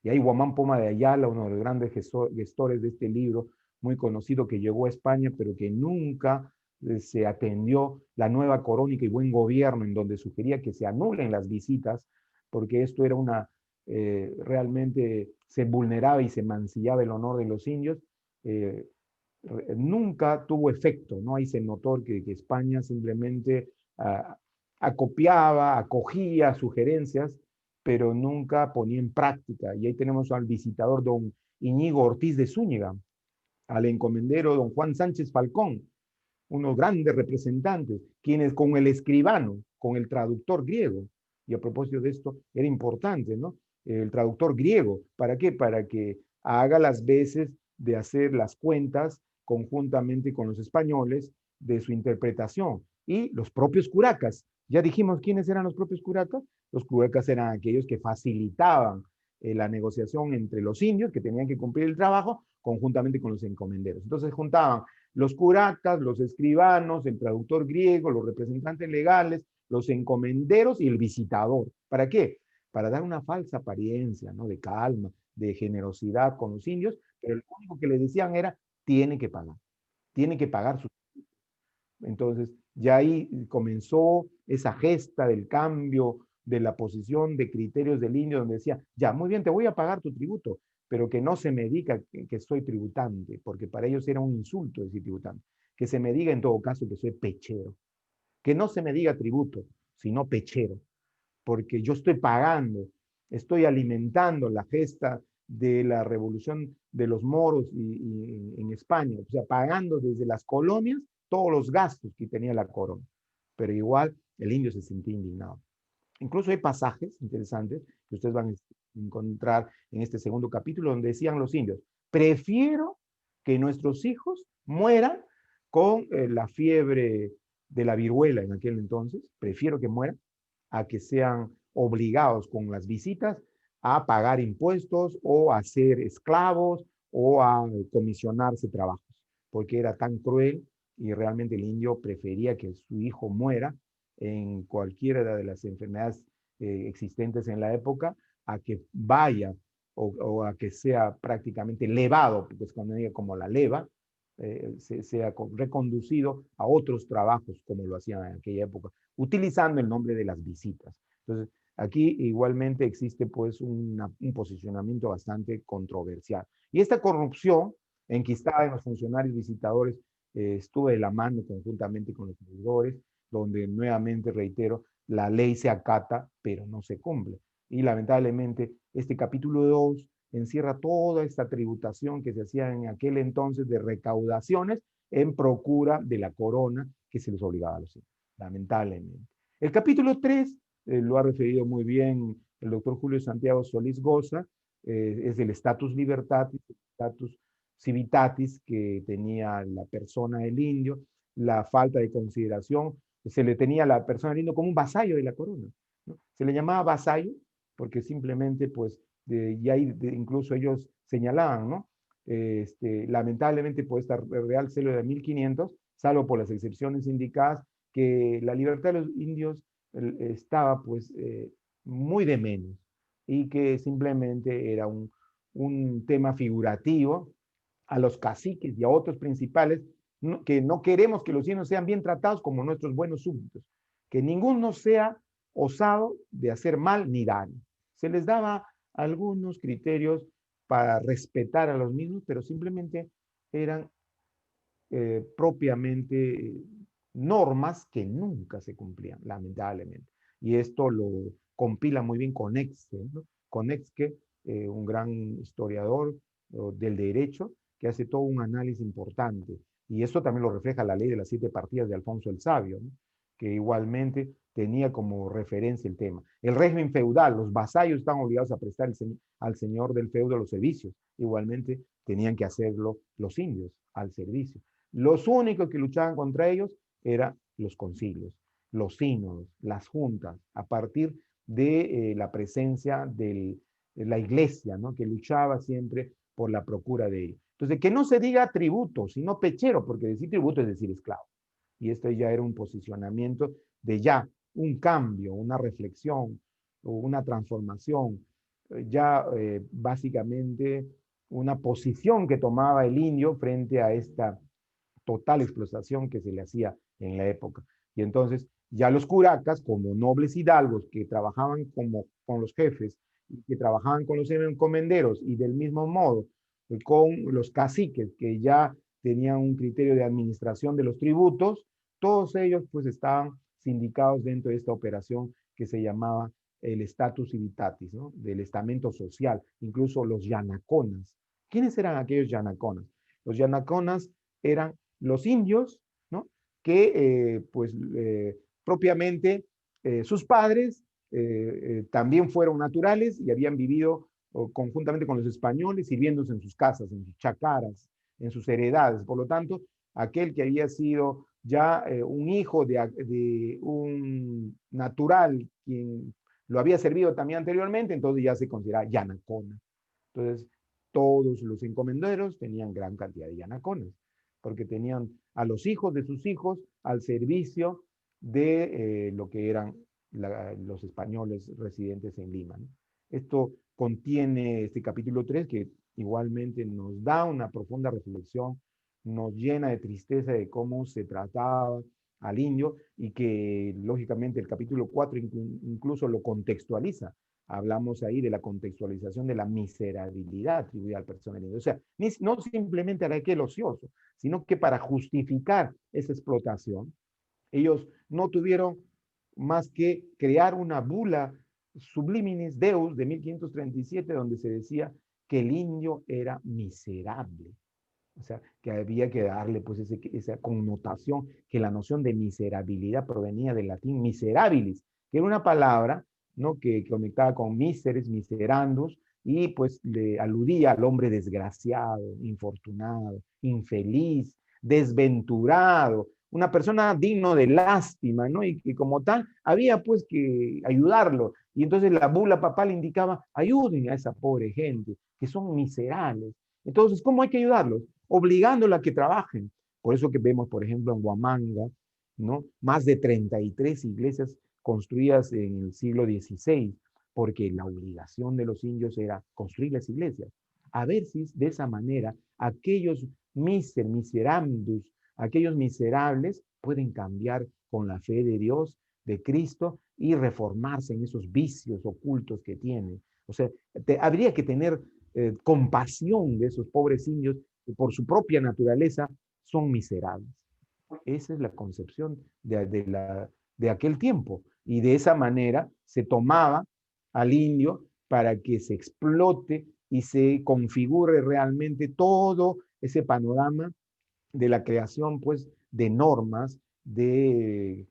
Y ahí Guamán Poma de Ayala, uno de los grandes gestores de este libro, muy conocido, que llegó a España, pero que nunca se atendió la nueva corónica y buen gobierno, en donde sugería que se anulen las visitas, porque esto era realmente se vulneraba y se mancillaba el honor de los indios. Nunca tuvo efecto, ¿no? Ahí se notó que España simplemente acopiaba, acogía sugerencias, pero nunca ponía en práctica. Y ahí tenemos al visitador don Iñigo Ortiz de Zúñiga, al encomendero don Juan Sánchez Falcón, unos grandes representantes, quienes con el escribano, con el traductor griego, y a propósito de esto, era importante, ¿no? El traductor griego, ¿para qué? Para que haga las veces de hacer las cuentas conjuntamente con los españoles de su interpretación. Y los propios curacas, ya dijimos quiénes eran los propios curacas. Los curacas eran aquellos que facilitaban la negociación entre los indios que tenían que cumplir el trabajo conjuntamente con los encomenderos. Entonces juntaban los curacas, los escribanos, el traductor griego, los representantes legales, los encomenderos y el visitador. ¿Para qué? Para dar una falsa apariencia, ¿no? De calma, de generosidad con los indios, pero lo único que les decían era, tiene que pagar su... Entonces, ya ahí comenzó esa gesta del cambio de la posición de criterios del indio, donde decía, ya, muy bien, te voy a pagar tu tributo, pero que no se me diga que soy tributante, porque para ellos era un insulto decir tributante. Que se me diga en todo caso que soy pechero. Que no se me diga tributo, sino pechero, porque yo estoy pagando, estoy alimentando la gesta de la revolución de los moros en España, o sea, pagando desde las colonias todos los gastos que tenía la corona. Pero igual el indio se sentía indignado. Incluso hay pasajes interesantes que ustedes van a encontrar en este segundo capítulo donde decían los indios, prefiero que nuestros hijos mueran con la fiebre de la viruela en aquel entonces, prefiero que mueran a que sean obligados con las visitas a pagar impuestos o a ser esclavos o a comisionarse trabajos, porque era tan cruel y realmente el indio prefería que su hijo muera en cualquiera de las enfermedades existentes en la época a que vaya o a que sea prácticamente levado, pues cuando diga como la leva, sea reconducido a otros trabajos como lo hacían en aquella época, utilizando el nombre de las visitas. Entonces, aquí igualmente existe pues un posicionamiento bastante controversial. Y esta corrupción enquistada en los funcionarios visitadores estuvo de la mano conjuntamente con los servidores, donde nuevamente reitero, la ley se acata, pero no se cumple. Y lamentablemente este capítulo 2 encierra toda esta tributación que se hacía en aquel entonces de recaudaciones en procura de la corona que se les obligaba a los indios, lamentablemente. El capítulo 3 lo ha referido muy bien el doctor Julio Santiago Solís Goza, es el status libertatis, el status civitatis que tenía la persona del indio, la falta de consideración, se le tenía a la persona del indio como un vasallo de la corona, ¿no? Se le llamaba vasallo porque simplemente pues y ahí incluso ellos señalaban, ¿no? Lamentablemente por esta Real Cédula de 1500, salvo por las excepciones indicadas, que la libertad de los indios estaba pues muy de menos y que simplemente era un tema figurativo a los caciques y a otros principales, que no queremos que los indios sean bien tratados como nuestros buenos súbditos, que ninguno sea osado de hacer mal ni daño. Se les daba algunos criterios para respetar a los mismos, pero simplemente eran propiamente normas que nunca se cumplían, lamentablemente. Y esto lo compila muy bien Conexque, ¿no? Conexque, un gran historiador del derecho, que hace todo un análisis importante. Y esto también lo refleja la ley de las 7 partidas de Alfonso el Sabio, ¿no? Que igualmente tenía como referencia el tema. El régimen feudal, los vasallos están obligados a prestar al señor del feudo los servicios. Igualmente tenían que hacerlo los indios al servicio. Los únicos que luchaban contra ellos eran los concilios, los sínodos, las juntas, a partir de la presencia de la iglesia, ¿no? Que luchaba siempre por la procura de ellos. Entonces, que no se diga tributo, sino pechero, porque decir tributo es decir esclavo. Y esto ya era un posicionamiento de ya un cambio, una reflexión, una transformación, ya básicamente una posición que tomaba el indio frente a esta total explotación que se le hacía en la época. Y entonces ya los curacas, como nobles hidalgos que trabajaban con los jefes, y que trabajaban con los encomenderos y del mismo modo con los caciques que ya tenían un criterio de administración de los tributos, todos ellos pues estaban sindicados dentro de esta operación que se llamaba el status civitatis, ¿no? Del estamento social, incluso los yanaconas. ¿Quiénes eran aquellos yanaconas? Los yanaconas eran los indios, ¿no? que propiamente sus padres también fueron naturales y habían vivido conjuntamente con los españoles, sirviéndose en sus casas, en sus chacaras, en sus heredades. Por lo tanto, aquel que había sido ya un hijo de un natural, quien lo había servido también anteriormente, entonces ya se considera yanacona. Entonces, todos los encomenderos tenían gran cantidad de yanacones, porque tenían a los hijos de sus hijos al servicio de lo que eran los españoles residentes en Lima, ¿no? Esto contiene este capítulo 3 que igualmente nos da una profunda reflexión, nos llena de tristeza de cómo se trataba al indio y que lógicamente el capítulo 4 incluso lo contextualiza. Hablamos ahí de la contextualización de la miserabilidad atribuida al personal indio. O sea, no simplemente era aquel ocioso, sino que para justificar esa explotación, ellos no tuvieron más que crear una bula Subliminis Deus de 1537, donde se decía que el indio era miserable. O sea, que había que darle pues esa connotación, que la noción de miserabilidad provenía del latín miserabilis, que era una palabra, ¿no?, que conectaba con miseres, miserandus, y pues le aludía al hombre desgraciado, infortunado, infeliz, desventurado, una persona digno de lástima, ¿no? Y que como tal había pues que ayudarlo. Y entonces la bula papal indicaba, ayuden a esa pobre gente, que son miserables. Entonces, ¿cómo hay que ayudarlos? Obligándola a que trabajen. Por eso que vemos, por ejemplo, en Huamanga, ¿no?, más de 33 iglesias construidas en el siglo XVI, porque la obligación de los indios era construir las iglesias. A ver si de esa manera aquellos miserandus, aquellos miserables pueden cambiar con la fe de Dios, de Cristo, y reformarse en esos vicios ocultos que tienen. O sea, habría que tener compasión de esos pobres indios que por su propia naturaleza son miserables. Esa es la concepción de aquel tiempo. Y de esa manera se tomaba al indio para que se explote y se configure realmente todo ese panorama de la creación, pues, de normas, de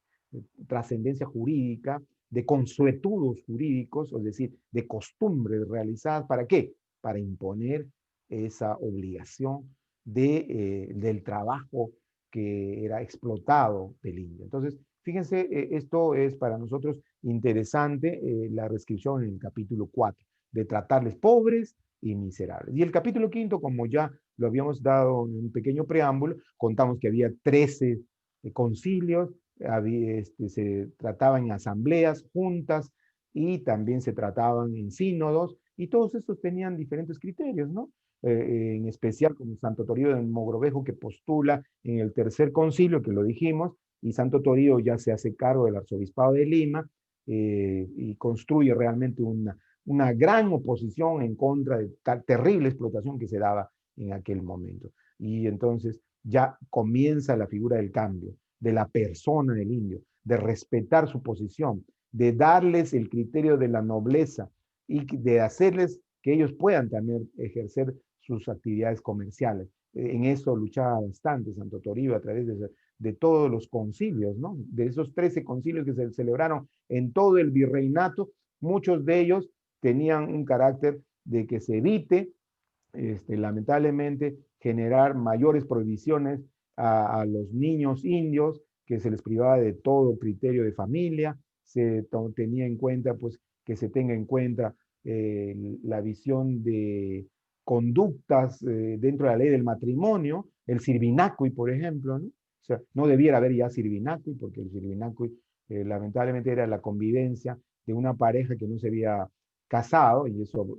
trascendencia jurídica, de consuetudos jurídicos, es decir, de costumbres realizadas. ¿Para qué? Para imponer esa obligación del trabajo que era explotado del indio. Entonces, fíjense, esto es para nosotros interesante, la descripción en el capítulo 4, de tratarles pobres y miserables. Y el capítulo 5, como ya lo habíamos dado en un pequeño preámbulo, contamos que había 13 concilios, se trataban en asambleas, juntas, y también se trataban en sínodos, y todos estos tenían diferentes criterios, ¿no? En especial como Santo Toribio de Mogrovejo, que postula en el tercer concilio, que lo dijimos, y Santo Toribio ya se hace cargo del arzobispado de Lima, y construye realmente una gran oposición en contra de tal terrible explotación que se daba en aquel momento. Y entonces ya comienza la figura del cambio, de la persona del indio, de respetar su posición, de darles el criterio de la nobleza y de hacerles que ellos puedan también ejercer sus actividades comerciales. En eso luchaba bastante Santo Toribio a través de todos los concilios, ¿no? De esos 13 concilios que se celebraron en todo el virreinato, muchos de ellos tenían un carácter de que se evite, lamentablemente, generar mayores prohibiciones a los niños indios, que se les privaba de todo criterio de familia, se tenía en cuenta, pues, que se tenga en cuenta la visión de conductas dentro de la ley del matrimonio, el sirvinacui, por ejemplo, ¿no? O sea, no debiera haber ya sirvinacui, porque el sirvinacui lamentablemente era la convivencia de una pareja que no se había casado, y eso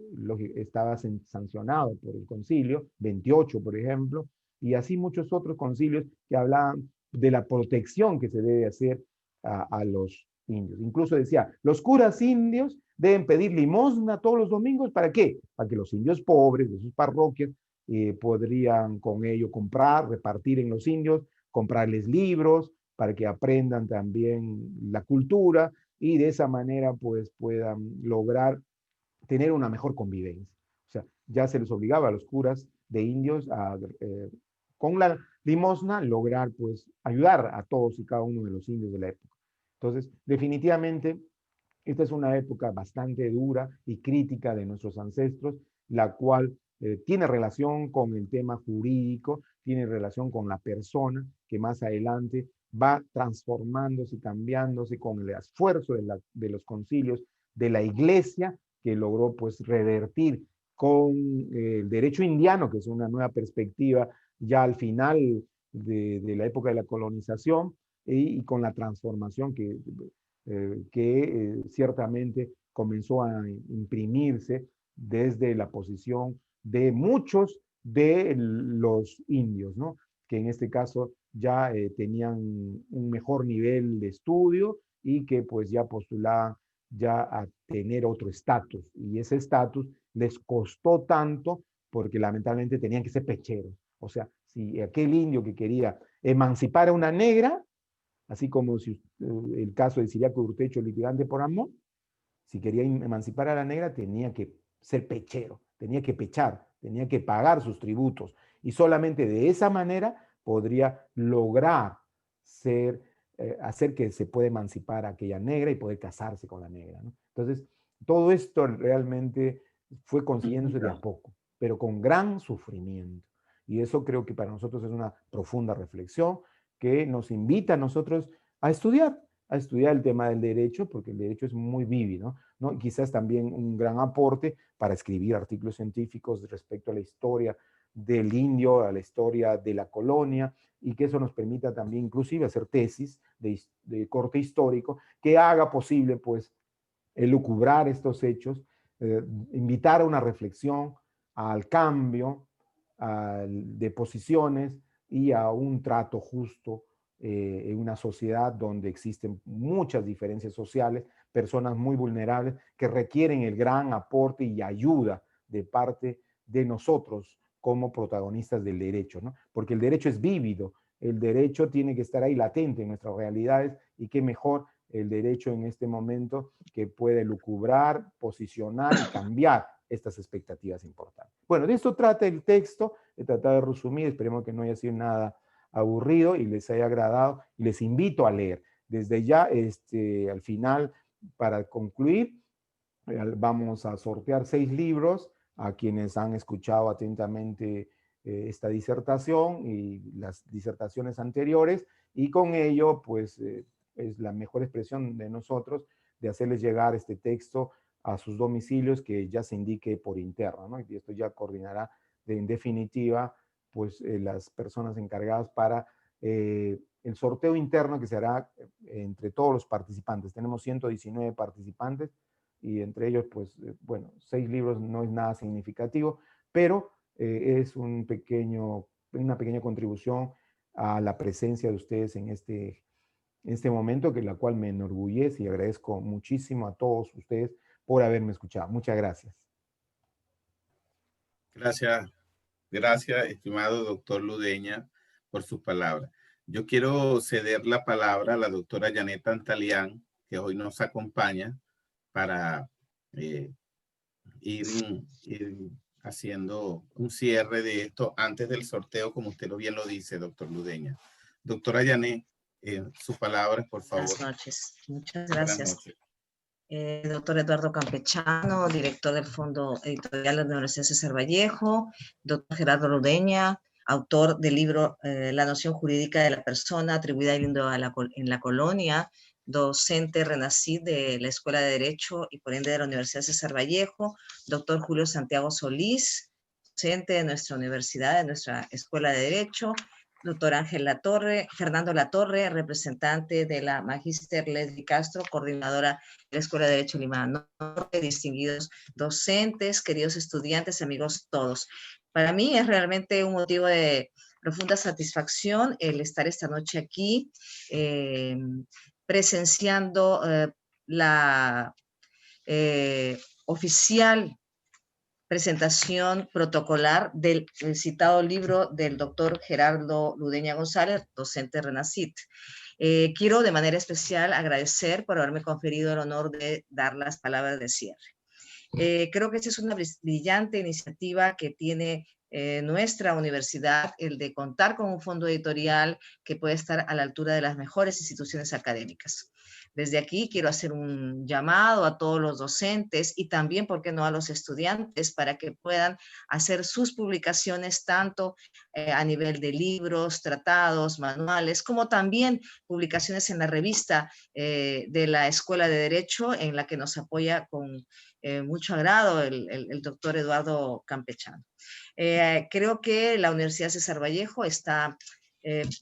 estaba sancionado por el concilio 28, por ejemplo, y así muchos otros concilios que hablaban de la protección que se debe hacer a los indios. Incluso decía, los curas indios deben pedir limosna todos los domingos. ¿Para qué? Para que los indios pobres de sus parroquias podrían con ello comprar, repartir en los indios, comprarles libros, para que aprendan también la cultura y de esa manera pues puedan lograr tener una mejor convivencia. O sea, ya se les obligaba a los curas de indios con limosna, lograr pues ayudar a todos y cada uno de los indios de la época. Entonces, definitivamente, esta es una época bastante dura y crítica de nuestros ancestros, la cual tiene relación con el tema jurídico, tiene relación con la persona que más adelante va transformándose y cambiándose con el esfuerzo de los concilios de la iglesia, que logró pues revertir con el derecho indiano, que es una nueva perspectiva ya al final de la época de la colonización, y con la transformación que ciertamente comenzó a imprimirse desde la posición de muchos de los indios, ¿no? Que en este caso ya tenían un mejor nivel de estudio y que pues ya postulaban ya a tener otro estatus. Y ese estatus les costó tanto porque lamentablemente tenían que ser pecheros. O sea, si aquel indio que quería emancipar a una negra, así como si, el caso de Siriaco Urtecho, litigante por amor, si quería emancipar a la negra tenía que ser pechero, tenía que pechar, tenía que pagar sus tributos y solamente de esa manera podría lograr hacer que se pueda emancipar a aquella negra y poder casarse con la negra, ¿no? Entonces, todo esto realmente fue consiguiéndose de a poco, pero con gran sufrimiento. Y eso creo que para nosotros es una profunda reflexión que nos invita a nosotros a estudiar el tema del derecho, porque el derecho es muy vívido, ¿no? Y quizás también un gran aporte para escribir artículos científicos respecto a la historia del indio, a la historia de la colonia, y que eso nos permita también inclusive hacer tesis de corte histórico que haga posible pues elucubrar estos hechos, invitar a una reflexión, al cambio de posiciones y a un trato justo en una sociedad donde existen muchas diferencias sociales, personas muy vulnerables que requieren el gran aporte y ayuda de parte de nosotros como protagonistas del derecho, ¿no? Porque el derecho es vívido, el derecho tiene que estar ahí latente en nuestras realidades y qué mejor el derecho en este momento que puede lucubrar, posicionar y cambiar estas expectativas importantes. Bueno, de esto trata el texto, he tratado de resumir, esperemos que no haya sido nada aburrido y les haya agradado y les invito a leer. Desde ya, al final, para concluir, vamos a sortear 6 libros a quienes han escuchado atentamente esta disertación y las disertaciones anteriores, y con ello, pues, es la mejor expresión de nosotros de hacerles llegar este texto a sus domicilios que ya se indique por interno, ¿no? Y esto ya coordinará en definitiva pues las personas encargadas para el sorteo interno que se hará entre todos los participantes. Tenemos 119 participantes y entre ellos, pues, bueno, 6 libros no es nada significativo, pero es una pequeña contribución a la presencia de ustedes en este momento, que la cual me enorgullece y agradezco muchísimo a todos ustedes por haberme escuchado. Muchas gracias. Gracias, estimado doctor Ludeña, por sus palabras. Yo quiero ceder la palabra a la doctora Yanet Tantalián, que hoy nos acompaña para ir haciendo un cierre de esto antes del sorteo, como usted bien lo dice, doctor Ludeña. Doctora Yanet, sus palabras, por favor. Buenas noches. Muchas gracias. Doctor Eduardo Campechano, director del Fondo Editorial de la Universidad César Vallejo, doctor Gerardo Ludeña, autor del libro La noción jurídica de la persona atribuida al indio en la colonia, docente RENACIT de la Escuela de Derecho y por ende de la Universidad César Vallejo, doctor Julio Santiago Solís, docente de nuestra universidad, de nuestra Escuela de Derecho, doctor Ángel Latorre, Fernando Latorre, representante de la Magíster Leslie Castro, coordinadora de la Escuela de Derecho Lima Norte, distinguidos docentes, queridos estudiantes, amigos todos. Para mí es realmente un motivo de profunda satisfacción el estar esta noche aquí presenciando la oficial presentación protocolar del citado libro del doctor Gerardo Ludeña González, docente RENACIT. Quiero de manera especial agradecer por haberme conferido el honor de dar las palabras de cierre. Creo que esta es una brillante iniciativa que tiene nuestra universidad el de contar con un fondo editorial que puede estar a la altura de las mejores instituciones académicas. Desde aquí quiero hacer un llamado a todos los docentes y también, ¿por qué no?, a los estudiantes para que puedan hacer sus publicaciones tanto a nivel de libros, tratados, manuales, como también publicaciones en la revista de la Escuela de Derecho, en la que nos apoya con mucho agrado el doctor Eduardo Campechano. Creo que la Universidad César Vallejo está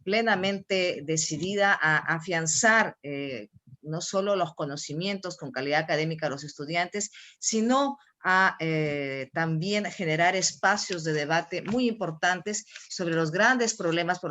plenamente decidida a afianzar no solo los conocimientos con calidad académica a los estudiantes, sino a también generar espacios de debate muy importantes sobre los grandes problemas por los